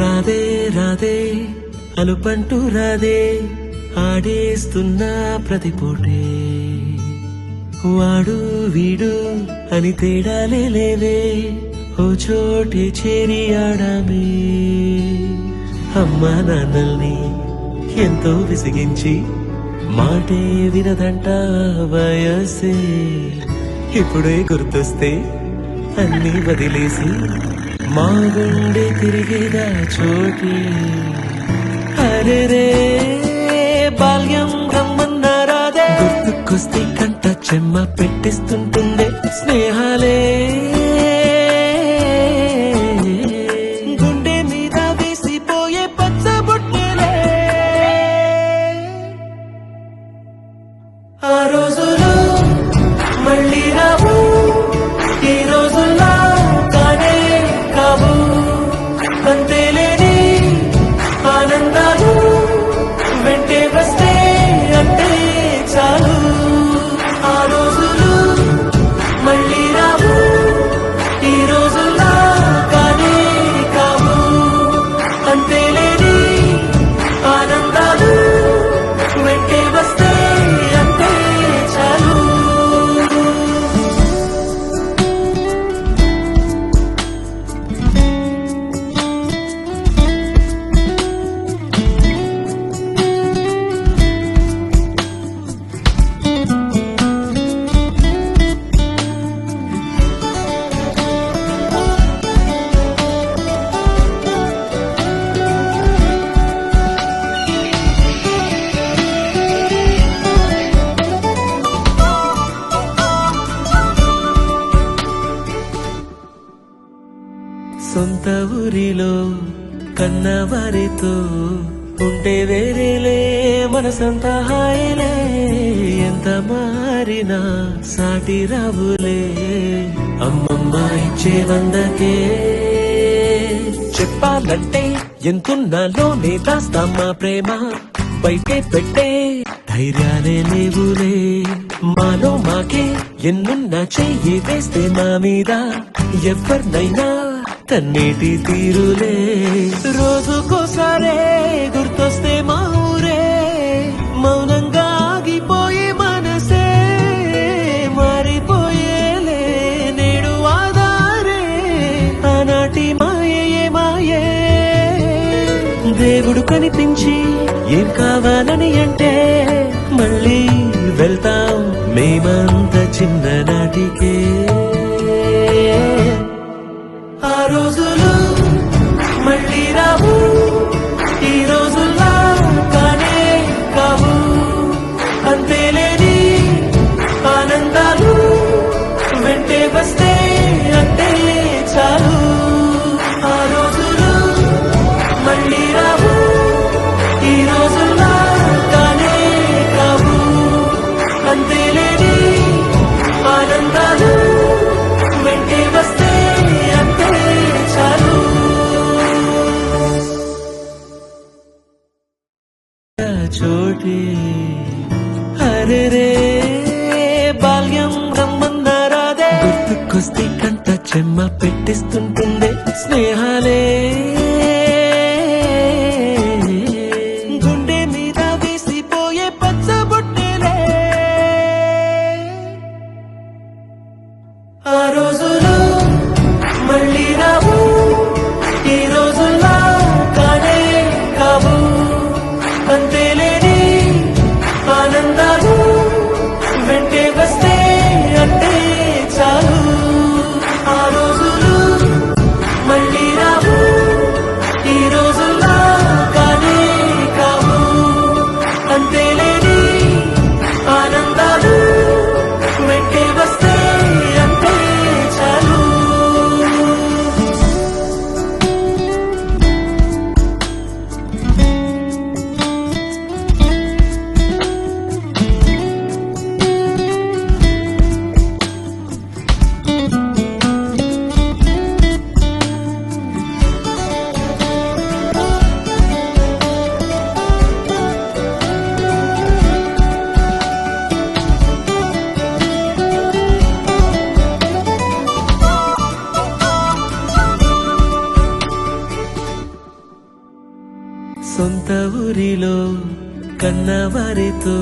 రాదే రాదే అలుపంటూ రాదే ఆడేస్తున్నా ప్రతిపోటే వాడు వీడు అని తేడాలే లేవే ఓ చోటే చేరి ఆడామే అమ్మా నాన్నల్ని ఎంతో విసిగించి మాటే వినదంట వయసే ఇప్పుడే గుర్తొస్తే అన్ని వదిలేసి మా గుండె తిరిగేదా చోటే అరే రే బాల్యం రమ్మన్నారాదే గుర్తుకొస్తే కంట చెమ్మ పెట్టిస్తుంటుండే స్నేహాలే గుండె మీద వేసిపోయే పచ్చబొట్టెలే ఆ రోజులు మళ్ళీ రావు ఈ రోజుల్లా కానే కావు అంతేలేని ఆనందాలు వెంటే వస్తే అంటే చాలు ఆ రోజులు మళ్ళీ రావు ఈ రోజుల్లా కానే కావు అంతేలేని ఆనందాలు వెంటే వస్తే అంటే చాలు సొంత ఊరిలో కన్నవారితో ఉంటే వేరేలే మనసంత హాయిలే ఎంత మారినా సాటి రావులే అమ్మమ్మ ఇచ్చే వందకే చెప్పాలంటే ఎంతున్నాలోనే దాస్తామా ప్రేమ బయటే పెట్టే ధైర్యాలే లేవులే మాలో మాకే ఎన్నున్నా చెయ్యి వేస్తే మా మీద ఎవరినైనా తన్నేటి తీరులే రోజుకోసారే గుర్తొస్తే మా ఊరే మౌనంగా ఆగిపోయే మనసే మారిపోయేలే నేడు ఆధారే ఆనాటి మాయే మాయే దేవుడు కనిపించి ఏం కావాలని అంటే మళ్ళీ వెళ్తాం మేమంత చిన్ననాటికే ఆ రోజులు మళ్ళీ రావు ఈ రోజుల్లా కానే కావు అంతేలేని ఆనందాలు వెంటే వస్తే అంటే చాలు ఆ రోజులు మళ్ళీ రావు ఈ రోజుల్లా కానే కావు అంతేలేని ఆనందాలు వెంటే వస్తే చోటే అరే రే బాల్యం రమ్మన్నారాదే గుర్తుకొస్తే కంట చెమ్మ పెట్టిస్తుంటుండే స్నేహాలే గుండె మీద వేసిపోయే పచ్చబొట్టెలే ఆ రోజులు మళ్ళీ రావు ఈ రోజుల్లా కానే కావు అంతేలేని ఆనందాలు వెంటే వస్తే అంటే చాలు ఆ రోజులు మళ్ళీ రావు సొంత ఊరిలో కన్నవారితో